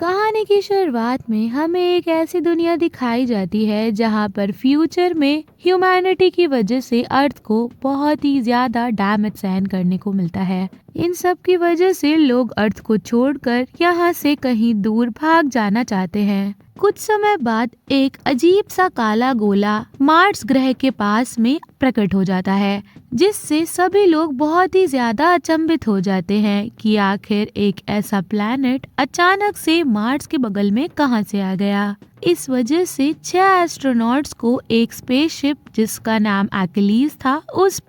कहानी की शुरुआत में हमें एक ऐसी दुनिया दिखाई जाती है जहां पर फ्यूचर में ह्यूमैनिटी की वजह से अर्थ को बहुत ही ज्यादा डैमेज सहन करने को मिलता है। इन सब की वजह से लोग अर्थ को छोड़कर यहाँ से कहीं दूर भाग जाना चाहते हैं। कुछ समय बाद एक अजीब सा काला गोला मार्स ग्रह के पास में प्रकट हो जाता है, जिससे सभी लोग बहुत ही ज्यादा अचंभित हो जाते हैं कि आखिर एक ऐसा प्लैनेट अचानक से मार्स के बगल में कहां से आ गया। इस वजह से 6 एस्ट्रोनॉट्स को एक स्पेसशिप जिसका नाम एक्लीज था उस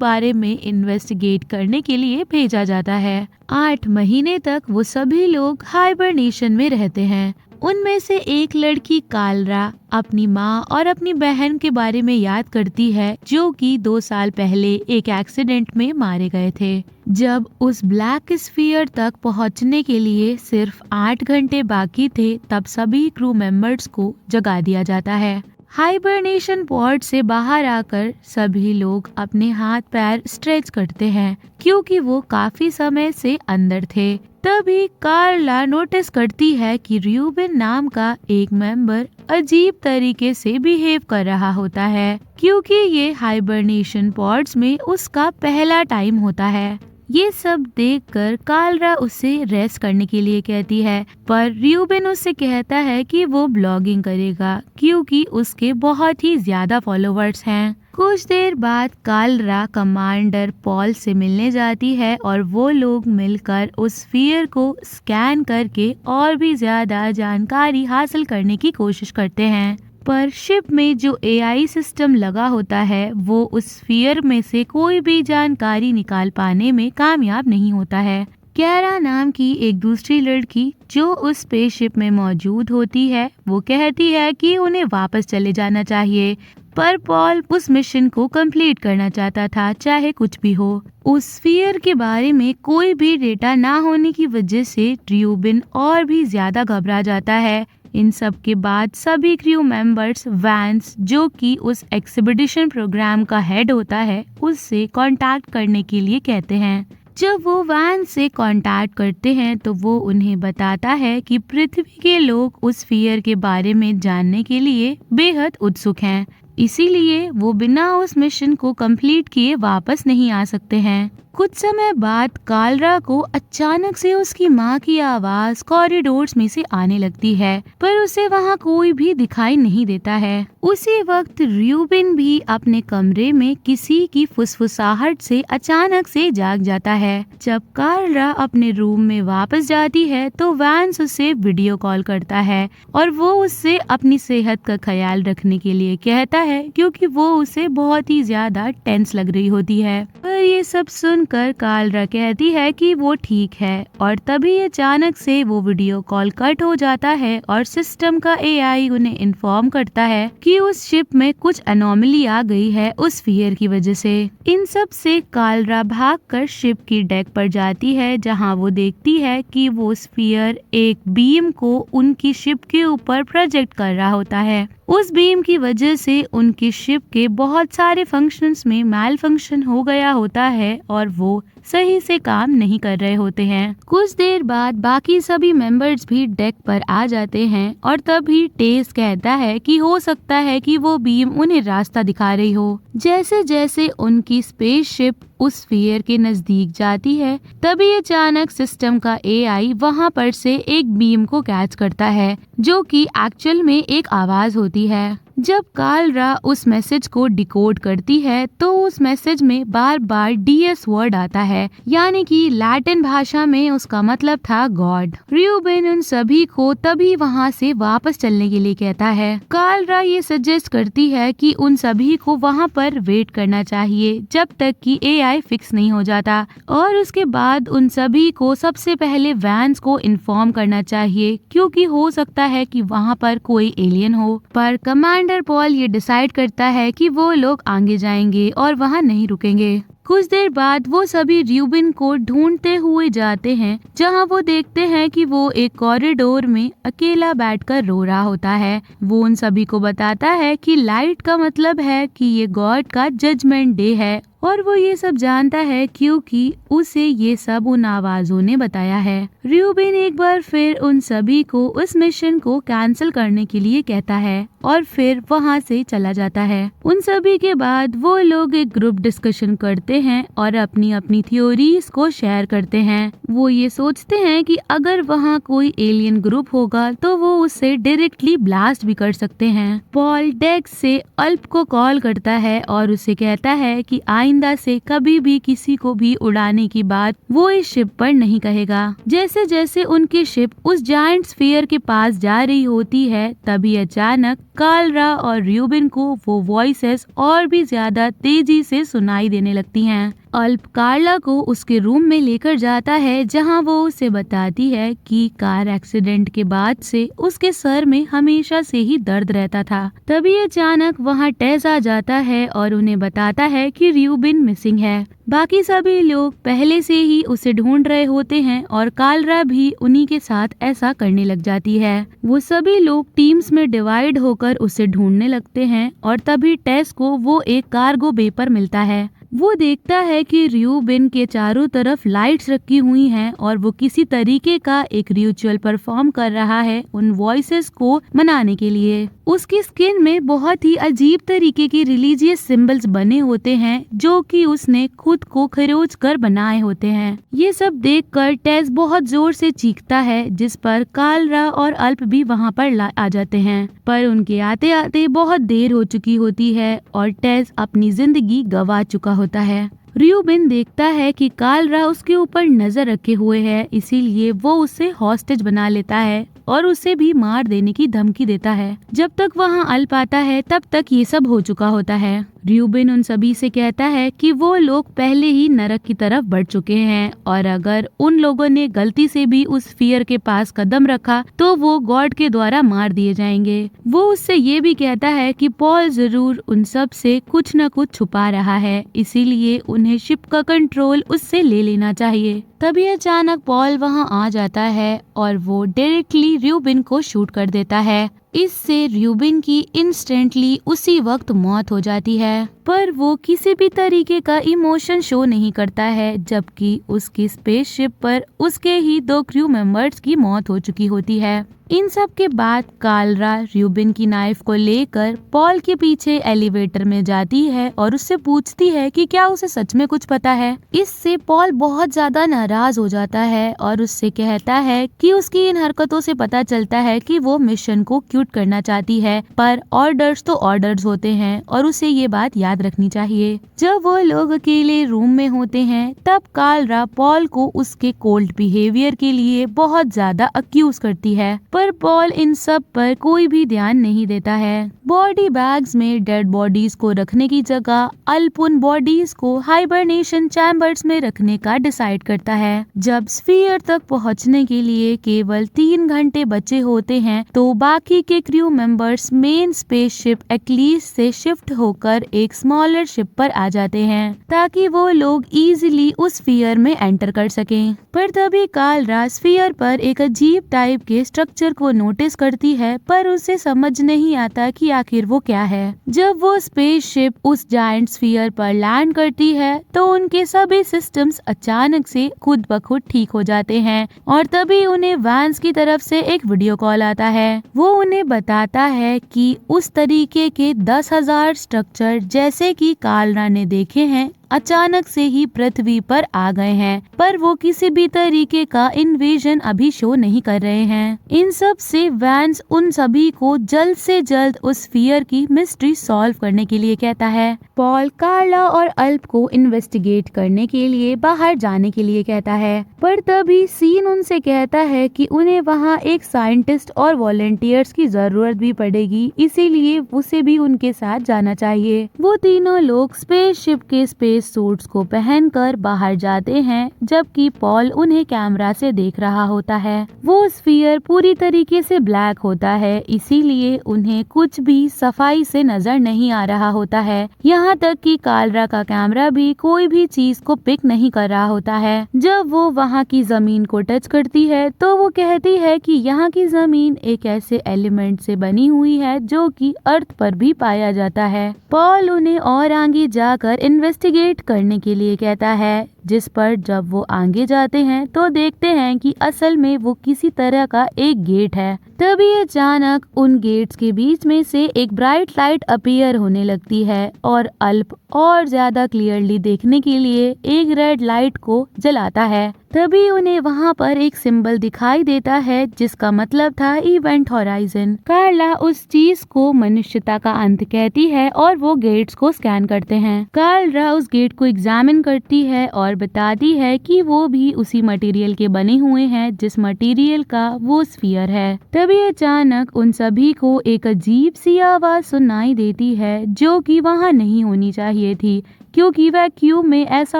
बारे में इन्वेस्टिगेट करने के लिए भेजा जाता है। 8 महीने तक वो सभी लोग हाइबरनेशन में रहते हैं। उनमें से एक लड़की कालरा अपनी माँ और अपनी बहन के बारे में याद करती है, जो कि 2 साल पहले एक एक्सीडेंट में मारे गए थे। जब उस ब्लैक स्फीयर तक पहुंचने के लिए सिर्फ 8 घंटे बाकी थे, तब सभी क्रू मेंबर्स को जगा दिया जाता है। हाइबरनेशन पॉड से बाहर आकर सभी लोग अपने हाथ पैर स्ट्रेच करते हैं, क्योंकि वो काफी समय से अंदर थे। तभी कार्ला नोटिस करती है कि र्यूबिन नाम का एक मेंबर अजीब तरीके से बिहेव कर रहा होता है, क्योंकि ये हाइबरनेशन पॉड्स में उसका पहला टाइम होता है। ये सब देखकर कालरा उसे रेस्ट करने के लिए कहती है, पर र्यूबिन उससे कहता है कि वो ब्लॉगिंग करेगा, क्योंकि उसके बहुत ही ज्यादा फॉलोवर्स हैं। कुछ देर बाद कालरा कमांडर पॉल से मिलने जाती है और वो लोग मिलकर उस स्फीयर को स्कैन करके और भी ज्यादा जानकारी हासिल करने की कोशिश करते हैं। पर शिप में जो एआई सिस्टम लगा होता है वो उस स्फीयर में से कोई भी जानकारी निकाल पाने में कामयाब नहीं होता है। कैरा नाम की एक दूसरी लड़की जो उस स्पेसशिप में मौजूद होती है, वो कहती है कि उन्हें वापस चले जाना चाहिए, पर पॉल उस मिशन को कंप्लीट करना चाहता था, चाहे कुछ भी हो। उस स्फीयर के बारे में कोई भी डेटा ना होने की वजह से र्यूबिन और भी ज्यादा घबरा जाता है। इन सब के बाद सभी क्रू मेंबर्स वैंस, जो कि उस एक्सपीडिशन प्रोग्राम का हेड होता है, उससे कांटेक्ट करने के लिए कहते हैं। जब वो वैन से कांटेक्ट करते हैं तो वो उन्हें बताता है कि पृथ्वी के लोग उस स्फीयर के बारे में जानने के लिए बेहद उत्सुक हैं, इसीलिए वो बिना उस मिशन को कंप्लीट किए वापस नहीं आ सकते हैं। कुछ समय बाद कालरा को अचानक से उसकी माँ की आवाज कॉरिडोर्स में से आने लगती है, पर उसे वहाँ कोई भी दिखाई नहीं देता है। उसी वक्त र्यूबिन भी अपने कमरे में किसी की फुसफुसाहट से अचानक से जाग जाता है। जब कालरा अपने रूम में वापस जाती है तो वैंस उसे वीडियो कॉल करता है और वो उससे अपनी सेहत का ख्याल रखने के लिए कहता है, क्योंकि वो उसे बहुत ही ज्यादा टेंस लग रही होती है। पर ये सब सुनकर कालरा कहती है कि वो ठीक है, और तभी अचानक से वो वीडियो कॉल कट हो जाता है और सिस्टम का एआई उन्हें इन्फॉर्म करता है कि उस शिप में कुछ अनोमली आ गई है उस स्फीयर की वजह से। इन सब से कालरा भागकर शिप की डेक पर जाती है, जहां वो देखती है कि वो स्फीयर एक बीम को उनकी शिप के ऊपर प्रोजेक्ट कर रहा होता है। उस बीम की वजह से उनकी शिप के बहुत सारे फंक्शंस में मैल फंक्शन हो गया होता है और वो सही से काम नहीं कर रहे होते हैं। कुछ देर बाद बाकी सभी मेंबर्स भी डेक पर आ जाते हैं और तभी टेस कहता है कि हो सकता है कि वो बीम उन्हें रास्ता दिखा रही हो। जैसे जैसे उनकी स्पेसशिप उस स्फीयर के नजदीक जाती है, तभी अचानक सिस्टम का एआई वहां पर से एक बीम को कैच करता है, जो कि एक्चुअल में एक आवाज होती है। जब कालरा उस मैसेज को डिकोड करती है तो उस मैसेज में बार बार डीएस वर्ड आता है, यानी कि लैटिन भाषा में उसका मतलब था गॉड। र्यूबिन उन सभी को तभी वहां से वापस चलने के लिए कहता है। कालरा ये सजेस्ट करती है कि उन सभी को वहां पर वेट करना चाहिए जब तक कि एआई फिक्स नहीं हो जाता, और उसके बाद उन सभी को सबसे पहले वैंस को इन्फॉर्म करना चाहिए, क्योंकि हो सकता है कि वहां पर कोई एलियन हो। पर कमांडर पॉल ये डिसाइड करता है कि वो लोग आगे जाएंगे और वहाँ नहीं रुकेंगे। कुछ देर बाद वो सभी र्यूबिन को ढूंढते हुए जाते हैं, जहां वो देखते हैं कि वो एक कॉरिडोर में अकेला बैठकर रो रहा होता है। वो उन सभी को बताता है कि लाइट का मतलब है कि ये गॉड का जजमेंट डे है और वो ये सब जानता है क्योंकि उसे ये सब उन आवाजों ने बताया है। र्यूबिन एक बार फिर उन सभी को उस मिशन को कैंसिल करने के लिए कहता है और फिर वहाँ से चला जाता है। उन सभी के बाद वो लोग एक ग्रुप डिस्कशन करते हैं और अपनी अपनी थ्योरीज को शेयर करते हैं। वो ये सोचते हैं कि अगर वहाँ कोई एलियन ग्रुप होगा तो वो उससे डायरेक्टली ब्लास्ट भी कर सकते हैं। पॉल डेक्स से अल्प को कॉल करता है और उसे कहता है कि आइंदा से कभी भी किसी को भी उड़ाने की बात वो इस शिप पर नहीं कहेगा। जैसे जैसे उनकी शिप उस जायंट स्फीयर के पास जा रही होती है तभी अचानक कालरा और र्यूबिन को वो वॉइसेस और भी ज्यादा तेजी से सुनाई देने लगती हैं। अल्प कार्ला को उसके रूम में लेकर जाता है जहां वो उसे बताती है कि कार एक्सीडेंट के बाद से उसके सर में हमेशा से ही दर्द रहता था। तभी अचानक वहां टेस आ जाता है और उन्हें बताता है कि र्यूबिन मिसिंग है। बाकी सभी लोग पहले से ही उसे ढूंढ रहे होते हैं और कालरा भी उन्हीं के साथ ऐसा करने लग जाती है। वो सभी लोग टीम्स में डिवाइड होकर उसे ढूंढने लगते हैं और तभी टेस को वो एक कार्गो बे पर मिलता है। वो देखता है कि र्यूबिन के चारों तरफ लाइट्स रखी हुई हैं और वो किसी तरीके का एक रिचुअल परफॉर्म कर रहा है उन वॉइसेस को मनाने के लिए। उसकी स्किन में बहुत ही अजीब तरीके के रिलीजियस सिंबल्स बने होते हैं जो कि उसने खुद को खरोच कर बनाए होते हैं। ये सब देखकर टेस बहुत जोर से चीखता है जिस पर कालरा और अल्प भी वहाँ पर आ जाते हैं, पर उनके आते आते बहुत देर हो चुकी होती है और टेस अपनी जिंदगी गंवा चुका होता है। र्यूबिन देखता है कि कालरा उसके ऊपर नजर रखे हुए है, इसीलिए वो उसे हॉस्टेज बना लेता है और उसे भी मार देने की धमकी देता है। जब तक वहाँ अल्प आता है तब तक ये सब हो चुका होता है। र्यूबिन उन सभी से कहता है कि वो लोग पहले ही नरक की तरफ बढ़ चुके हैं और अगर उन लोगों ने गलती से भी उस स्फीयर के पास कदम रखा तो वो गॉड के द्वारा मार दिए जाएंगे। वो उससे ये भी कहता है कि पॉल जरूर उन सब से कुछ न कुछ छुपा रहा है, इसीलिए उन्हें शिप का कंट्रोल उससे ले लेना चाहिए। तभी अचानक पॉल वहां आ जाता है और वो डायरेक्टली र्यूबिन को शूट कर देता है। इससे र्यूबिन की इंस्टेंटली उसी वक्त मौत हो जाती है, पर वो किसी भी तरीके का इमोशन शो नहीं करता है, जबकि उसकी स्पेसशिप पर उसके ही 2 क्रू मेंबर्स की मौत हो चुकी होती है। इन सब के बाद कालरा र्यूबिन की नाइफ को लेकर पॉल के पीछे एलिवेटर में जाती है और उससे पूछती है कि क्या उसे सच में कुछ पता है। इससे पॉल बहुत ज्यादा नाराज हो जाता है और उससे कहता है कि उसकी इन हरकतों से पता चलता है कि वो मिशन को क्यूट करना चाहती है, पर ऑर्डर्स तो ऑर्डर्स होते हैं और उसे ये बात याद रखनी चाहिए। जब वो लोग अकेले रूम में होते हैं तब कालरा पॉल को उसके कोल्ड बिहेवियर के लिए बहुत ज्यादा अक्यूज करती है, पर पॉल इन सब पर कोई भी ध्यान नहीं देता है। बॉडी बैग्स में डेड बॉडीज को रखने की जगह अल्प उन बॉडीज को हाइबरनेशन चैम्बर्स में रखने का डिसाइड करता है। जब स्फीयर तक पहुंचने के लिए केवल 3 घंटे बचे होते हैं तो बाकी के crew members main spaceship Achilles से शिफ्ट होकर एक स्मॉलर शिप पर आ जाते हैं ताकि वो लोग इजीली उस स्फीयर में एंटर कर सकें। पर तभी कालरा स्फीयर पर एक अजीब टाइप के स्ट्रक्चर को नोटिस करती है, पर उसे समझ नहीं आता कि आखिर वो क्या है। जब वो स्पेसशिप उस जायंट स्फीयर पर लैंड करती है तो उनके सभी सिस्टम्स अचानक से खुद ब खुद ठीक हो जाते हैं और तभी उन्हें वैंस की तरफ से एक वीडियो कॉल आता है। वो उन्हें बताता है कि उस तरीके के 10,000 स्ट्रक्चर जैसे कि कालरा ने देखे हैं अचानक से ही पृथ्वी पर आ गए हैं, पर वो किसी भी तरीके का इन्वेजन अभी शो नहीं कर रहे हैं। इन सब से वैंस उन सभी को जल्द से जल्द उस स्फीयर की मिस्ट्री सॉल्व करने के लिए कहता है। पॉल कार्ला और अल्प को इन्वेस्टिगेट करने के लिए बाहर जाने के लिए कहता है, पर तभी सीन उनसे कहता है कि उन्हें वहाँ एक साइंटिस्ट और वॉलंटियर्स की जरूरत भी पड़ेगी, इसीलिए उसे भी उनके साथ जाना चाहिए। वो तीनों लोग स्पेसशिप के स्पेस सूट्स को पहनकर बाहर जाते हैं, जबकि पॉल उन्हें कैमरा से देख रहा होता है। वो स्फीयर पूरी तरीके से ब्लैक होता है, इसीलिए उन्हें कुछ भी सफाई से नजर नहीं आ रहा होता है। यहाँ तक कि कालरा का कैमरा भी कोई भी चीज को पिक नहीं कर रहा होता है। जब वो वहाँ की जमीन को टच करती है तो वो कहती है कि यहाँ की जमीन एक ऐसे एलिमेंट से बनी हुई है जो कि अर्थ पर भी पाया जाता है। पॉल उन्हें और आगे जाकर इन्वेस्टिगेट वेट करने के लिए कहता है, जिस पर जब वो आगे जाते हैं तो देखते हैं कि असल में वो किसी तरह का एक गेट है। तभी अचानक उन गेट्स के बीच में से एक ब्राइट लाइट अपीयर होने लगती है और अल्प और ज्यादा क्लियरली देखने के लिए एक रेड लाइट को जलाता है। तभी उन्हें वहाँ पर एक सिंबल दिखाई देता है जिसका मतलब था इवेंट होराइजन। कार्ला उस चीज को मनुष्यता का अंत कहती है और वो गेट्स को स्कैन करते हैं। कार्ला उस गेट को एग्जामिन करती है और बताती है कि वो भी उसी मटेरियल के बने हुए हैं जिस मटेरियल का वो स्फीयर है। तभी अचानक उन सभी को एक अजीब सी आवाज सुनाई देती है जो कि वहाँ नहीं होनी चाहिए थी, क्योंकि वैक्यूम में ऐसा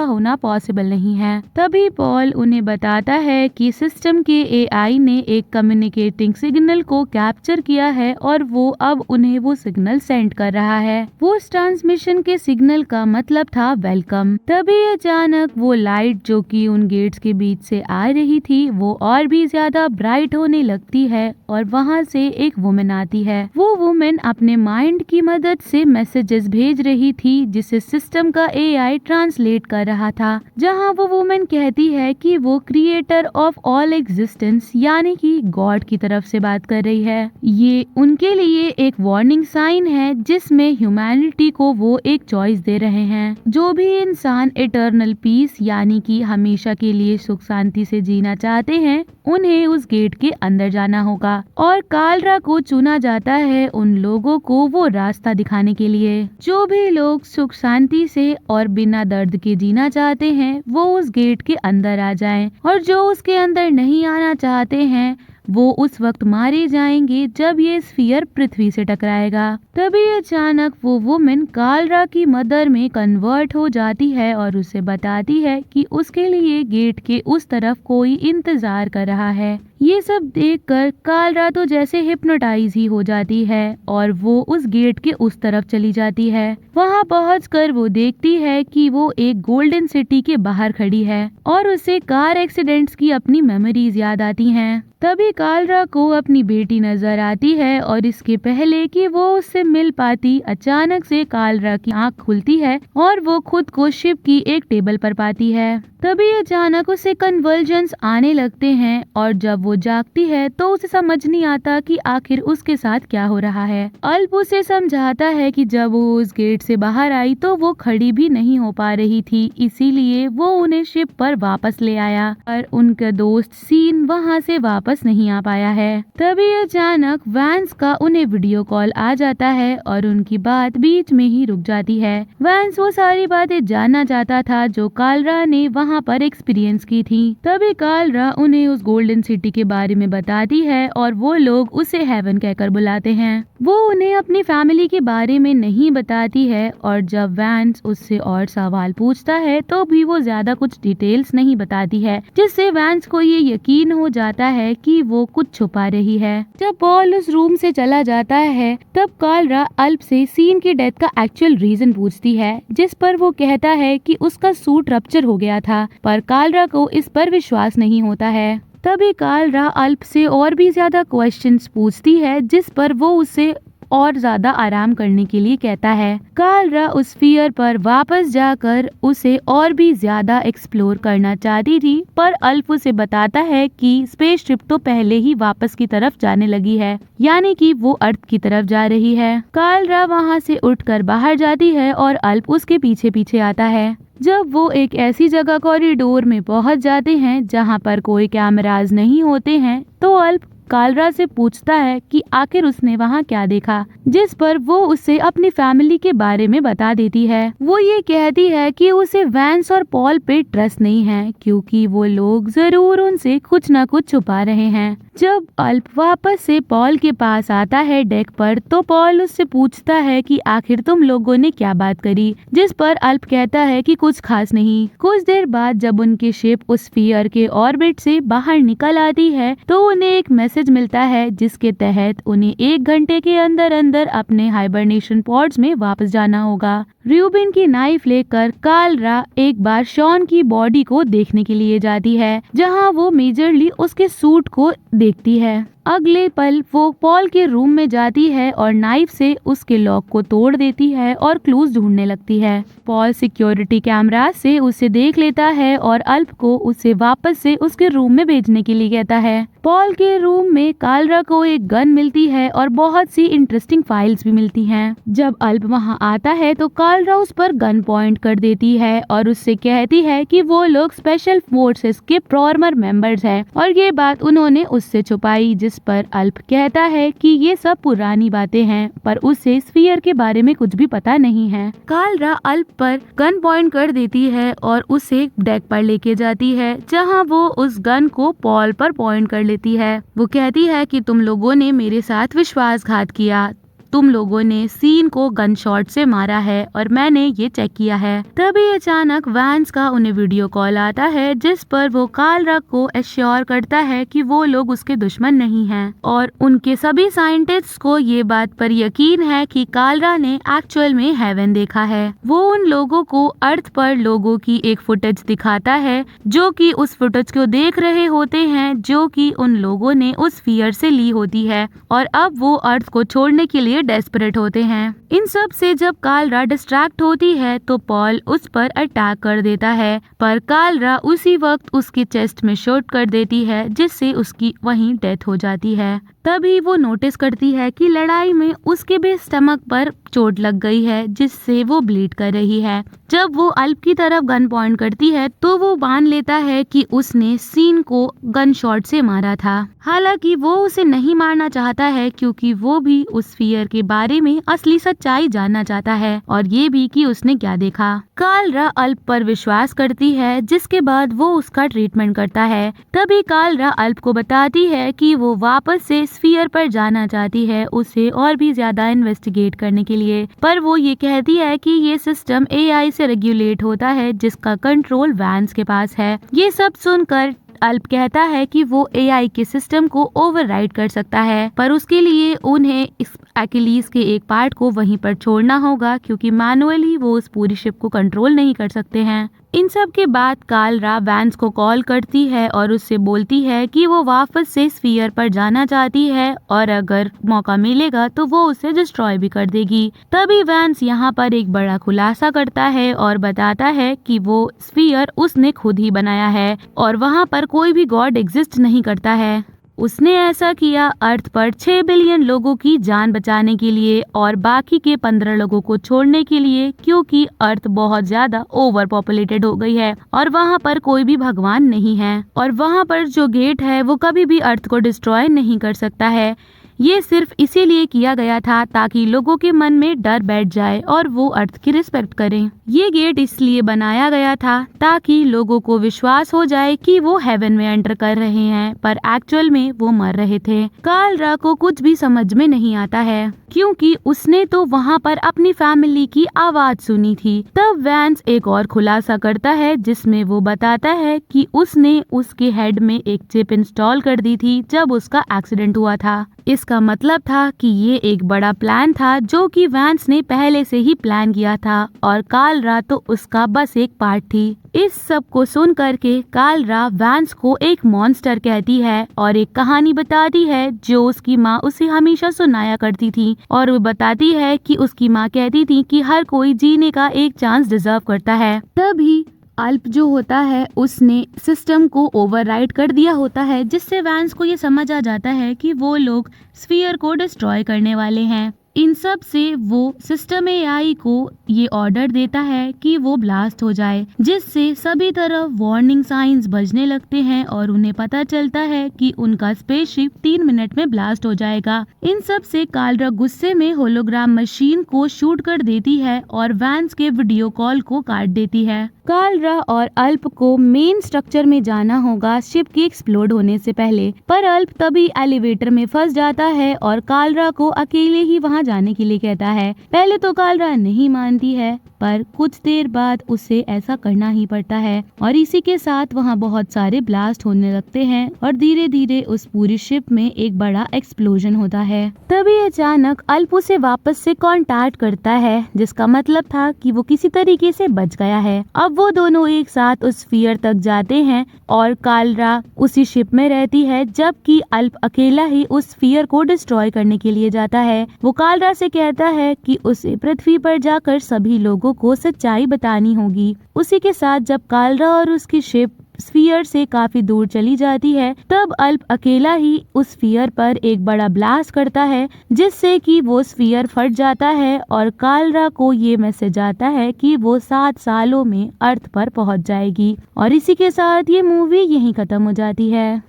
होना पॉसिबल नहीं है। तभी पॉल उन्हें बताता है कि सिस्टम के एआई ने एक कम्युनिकेटिंग सिग्नल को कैप्चर किया है और वो अब उन्हें वो सिग्नल सेंड कर रहा है। वो ट्रांसमिशन के सिग्नल का मतलब था वेलकम। तभी अचानक वो लाइट जो कि उन गेट्स के बीच से आ रही थी वो और भी ज्यादा ब्राइट होने लगती है और वहाँ से एक वुमेन आती है। वो वुमेन अपने माइंड की मदद से मैसेजेस भेज रही थी जिसे सिस्टम का एआई ट्रांसलेट कर रहा था, जहां वो वुमेन कहती है कि वो क्रिएटर ऑफ ऑल एग्जिस्टेंस यानी कि गॉड की तरफ से बात कर रही है। ये उनके लिए एक वार्निंग साइन है जिसमें ह्यूमैनिटी को वो एक चॉइस दे रहे हैं। जो भी इंसान इटर्नल पीस यानी कि हमेशा के लिए सुख शांति से जीना चाहते हैं उन्हें उस गेट के अंदर जाना होगा और कालरा को चुना जाता है उन लोगों को वो रास्ता दिखाने के लिए। जो भी लोग सुख शांति से और बिना दर्द के जीना चाहते हैं वो उस गेट के अंदर आ जाएं और जो उसके अंदर नहीं आना चाहते हैं वो उस वक्त मारे जाएंगे जब ये स्फीयर पृथ्वी से टकराएगा। तभी अचानक वो वुमेन कालरा की मदर में कन्वर्ट हो जाती है और उसे बताती है कि उसके लिए गेट के उस तरफ कोई इंतजार कर रहा है। ये सब देखकर कालरा तो जैसे हिप्नोटाइज ही हो जाती है और वो उस गेट के उस तरफ चली जाती है। वहाँ पहुंचकर वो देखती है कि वो एक गोल्डन सिटी के बाहर खड़ी है और उसे कार एक्सीडेंट्स की अपनी मेमोरीज याद आती हैं। तभी कालरा को अपनी बेटी नजर आती है और इसके पहले कि वो उससे मिल पाती अचानक से कालरा की आंख खुलती है और वो खुद को शिप की एक टेबल पर पाती है। तभी अचानक उसे कन्वर्जन्स आने लगते हैं और जब वो जागती है तो उसे समझ नहीं आता कि आखिर उसके साथ क्या हो रहा है। अल्प उसे समझाता है कि जब वो उस गेट से बाहर आई तो वो खड़ी भी नहीं हो पा रही थी, इसीलिए वो उन्हें शिप पर वापस ले आया और उनका दोस्त सीन वहाँ से वापस नहीं आ पाया है। तभी अचानक वैंस का उन्हें वीडियो कॉल आ जाता है और उनकी बात बीच में ही रुक जाती है। वैंस वो सारी बातें जानना चाहता था जो कालरा ने वहाँ पर एक्सपीरियंस की थी। तभी कालरा उन्हें उस गोल्डन सिटी के बारे में बताती है और वो लोग उसे हेवन कहकर बुलाते हैं। वो उन्हें अपनी फैमिली के बारे में नहीं बताती है और जब वैंस उससे और सवाल पूछता है तो भी वो ज्यादा कुछ डिटेल्स नहीं बताती है, जिससे वैंस को ये यकीन हो जाता है कि वो कुछ छुपा रही है। जब पॉल उस रूम से चला जाता है तब कालरा अल्प से सीन की डेथ का एक्चुअल रीजन पूछती है, जिस पर वो कहता है कि उसका सूट रप्चर हो गया था, पर कालरा को इस पर विश्वास नहीं होता है। तभी कालरा अल्प से और भी ज्यादा क्वेश्चंस पूछती है, जिस पर वो उसे और ज्यादा आराम करने के लिए कहता है। कालरा उस फियर पर वापस जाकर उसे और भी ज्यादा एक्सप्लोर करना चाहती थी, पर अल्प उसे बताता है कि स्पेसशिप तो पहले ही वापस की तरफ जाने लगी है, यानी कि वो अर्थ की तरफ जा रही है। कालरा वहाँ से उठकर बाहर जाती है और अल्प उसके पीछे पीछे आता है। जब वो एक ऐसी जगह कॉरिडोर में पहुंच जाते हैं जहां पर कोई कैमराज नहीं होते हैं तो अल्प कालरा से पूछता है कि आखिर उसने वहाँ क्या देखा, जिस पर वो उसे अपनी फैमिली के बारे में बता देती है। वो ये कहती है कि उसे वैंस और पॉल पे ट्रस्ट नहीं है क्योंकि वो लोग जरूर उनसे कुछ न कुछ छुपा रहे हैं। जब अल्प वापस से पॉल के पास आता है डेक पर तो पॉल उससे पूछता है कि आखिर तुम लोगों ने क्या बात करी, जिस पर अल्प कहता है कि कुछ खास नहीं। कुछ देर बाद जब उनकी शिप उस स्फीयर के ऑर्बिट से बाहर निकल आती है तो उन्हें एक मैसेज मिलता है जिसके तहत उन्हें 1 घंटे के अंदर अंदर अपने हाइबरनेशन पॉड्स में वापस जाना होगा। रूबिन की नाइफ लेकर कालरा एक बार शॉन की बॉडी को देखने के लिए जाती है, जहां वो मेजरली उसके सूट को देखती है। अगले पल वो पॉल के रूम में जाती है और नाइफ से उसके लॉक को तोड़ देती है और क्लूज ढूंढने लगती है। पॉल सिक्योरिटी कैमरा से उसे देख लेता है और अल्प को उसे वापस से उसके रूम में भेजने के लिए कहता है। पॉल के रूम में कालरा को एक गन मिलती है और बहुत सी इंटरेस्टिंग फाइल्स भी मिलती हैं। जब अल्प वहां आता है तो कालरा उस पर गन पॉइंट कर देती है और उससे कहती है कि वो लोग स्पेशल फोर्सेस के फॉर्मर मेंबर्स हैं और ये बात उन्होंने उससे छुपाई, जिस पर अल्प कहता है कि ये सब पुरानी बातें हैं, पर उसे स्फीयर के बारे में कुछ भी पता नहीं है। कालरा अल्प पर गन पॉइंट कर देती है और उसे डेक पर लेके जाती है, जहां वो उस गन को पॉल पर पॉइंट कर लेती है। वो कहती है कि तुम लोगों ने मेरे साथ विश्वासघात किया, तुम लोगों ने सीन को गन शॉट से मारा है और मैंने ये चेक किया है। तभी अचानक वैंस का उन्हें वीडियो कॉल आता है, जिस पर वो कालरा को एश्योर करता है कि वो लोग उसके दुश्मन नहीं हैं और उनके सभी साइंटिस्ट्स को ये बात पर यकीन है कि कालरा ने एक्चुअल में हेवन देखा है। वो उन लोगों को अर्थ पर लोगों की एक फुटेज दिखाता है जो कि उस फुटेज को देख रहे होते हैं, जो कि उन लोगों ने उस स्फीयर से ली होती है और अब वो अर्थ को छोड़ने के लिए डेस्परेट होते हैं। इन सब से जब कालरा डिस्ट्रैक्ट होती है तो पॉल उस पर अटैक कर देता है, पर कालरा उसी वक्त उसके चेस्ट में शूट कर देती है, जिससे उसकी वहीं डेथ हो जाती है। तभी वो नोटिस करती है कि लड़ाई में उसके भी स्टमक पर चोट लग गई है, जिससे वो ब्लीड कर रही है। जब वो अल्प की तरफ गन पॉइंट करती है तो वो मान लेता है कि उसने सीन को गन शॉट से मारा था। हालांकि वो उसे नहीं मारना चाहता है, क्योंकि वो भी उस फियर के बारे में असली सच्चाई जानना चाहता है और ये भी कि उसने क्या देखा। कालरा अल्प पर विश्वास करती है, जिसके बाद वो उसका ट्रीटमेंट करता है। तभी कालरा अल्प को बताती है कि वो वापस से स्फीयर पर जाना चाहती है, उसे और भी ज्यादा इन्वेस्टिगेट करने के लिए, पर वो ये कहती है कि ये सिस्टम एआई से रेगुलेट होता है, जिसका कंट्रोल वैंस के पास है। ये सब सुनकर अल्प कहता है कि वो एआई के सिस्टम को ओवरराइड कर सकता है, पर उसके लिए उन्हें इस एक्लिस के एक पार्ट को वहीं पर छोड़ना होगा, क्योंकि मैनुअली वो उस पूरी शिप को कंट्रोल नहीं कर सकते हैं। इन सब के बाद कालरा वैंस को कॉल करती है और उससे बोलती है कि वो वापस से स्फीयर पर जाना चाहती है और अगर मौका मिलेगा तो वो उसे डिस्ट्रॉय भी कर देगी। तभी वैंस यहाँ पर एक बड़ा खुलासा करता है और बताता है कि वो स्फीयर उसने खुद ही बनाया है और वहाँ पर कोई भी गॉड एग्जिस्ट नहीं करता है। उसने ऐसा किया अर्थ पर 6 बिलियन लोगों की जान बचाने के लिए और बाकी के 15 लोगों को छोड़ने के लिए, क्योंकि अर्थ बहुत ज्यादा ओवर पॉपुलेटेड हो गई है और वहाँ पर कोई भी भगवान नहीं है और वहाँ पर जो गेट है वो कभी भी अर्थ को डिस्ट्रॉय नहीं कर सकता है। ये सिर्फ इसीलिए किया गया था ताकि लोगों के मन में डर बैठ जाए और वो अर्थ की रिस्पेक्ट करें। ये गेट इसलिए बनाया गया था ताकि लोगों को विश्वास हो जाए कि वो हेवन में एंटर कर रहे हैं, पर एक्चुअल में वो मर रहे थे। कालरा को कुछ भी समझ में नहीं आता है, क्योंकि उसने तो वहाँ पर अपनी फैमिली की आवाज सुनी थी। तब वैंस एक और खुलासा करता है, जिसमें वो बताता है कि उसने उसके हेड में एक चिप इंस्टॉल कर दी थी जब उसका एक्सीडेंट हुआ था। इसका मतलब था कि ये एक बड़ा प्लान था जो कि वैंस ने पहले से ही प्लान किया था और कालरा तो उसका बस एक पार्ट थी। इस सब को सुन करके कालरा वैंस को एक मॉन्स्टर कहती है और एक कहानी बताती है जो उसकी माँ उसे हमेशा सुनाया करती थी, और वो बताती है कि उसकी माँ कहती थी कि हर कोई जीने का एक चांस डिजर्व करता है। तभी अल्प जो होता है उसने सिस्टम को ओवरराइड कर दिया होता है, जिससे वैंस को ये समझ आ जाता है कि वो लोग स्फीयर को डिस्ट्रॉय करने वाले हैं। इन सब से वो सिस्टम एआई को ये ऑर्डर देता है कि वो ब्लास्ट हो जाए, जिससे सभी तरफ वार्निंग साइंस बजने लगते हैं और उन्हें पता चलता है कि उनका स्पेसशिप 3 मिनट में ब्लास्ट हो जाएगा। इन सब से कालरा गुस्से में होलोग्राम मशीन को शूट कर देती है और वैंस के वीडियो कॉल को काट देती है। कालरा और अल्प को मेन स्ट्रक्चर में जाना होगा शिप के एक्सप्लोड होने से पहले, पर अल्प तभी एलिवेटर में फंस जाता है और कालरा को अकेले ही वहां जाने के लिए कहता है। पहले तो कालरा नहीं मानती है, पर कुछ देर बाद उसे ऐसा करना ही पड़ता है और इसी के साथ वहाँ बहुत सारे ब्लास्ट होने लगते हैं और धीरे धीरे उस पूरी शिप में एक बड़ा एक्सप्लोजन होता है। तभी अचानक अल्प उसे वापस से कांटेक्ट करता है, जिसका मतलब था कि वो किसी तरीके से बच गया है। अब वो दोनों एक साथ उस स्फीयर तक जाते हैं और कालरा उसी शिप में रहती है, जबकि अल्प अकेला ही उस स्फीयर को डिस्ट्रॉय करने के लिए जाता है। वो कालरा से कहता है कि उसे पृथ्वी पर जाकर सभी लोगों को सच्चाई बतानी होगी। उसी के साथ जब कालरा और उसकी शिप स्फीयर से काफी दूर चली जाती है, तब अल्प अकेला ही उस स्फीयर पर एक बड़ा ब्लास्ट करता है, जिससे कि वो स्फीयर फट जाता है और कालरा को ये मैसेज आता है कि वो 7 सालों में अर्थ पर पहुंच जाएगी। और इसी के साथ ये मूवी यहीं खत्म हो जाती है।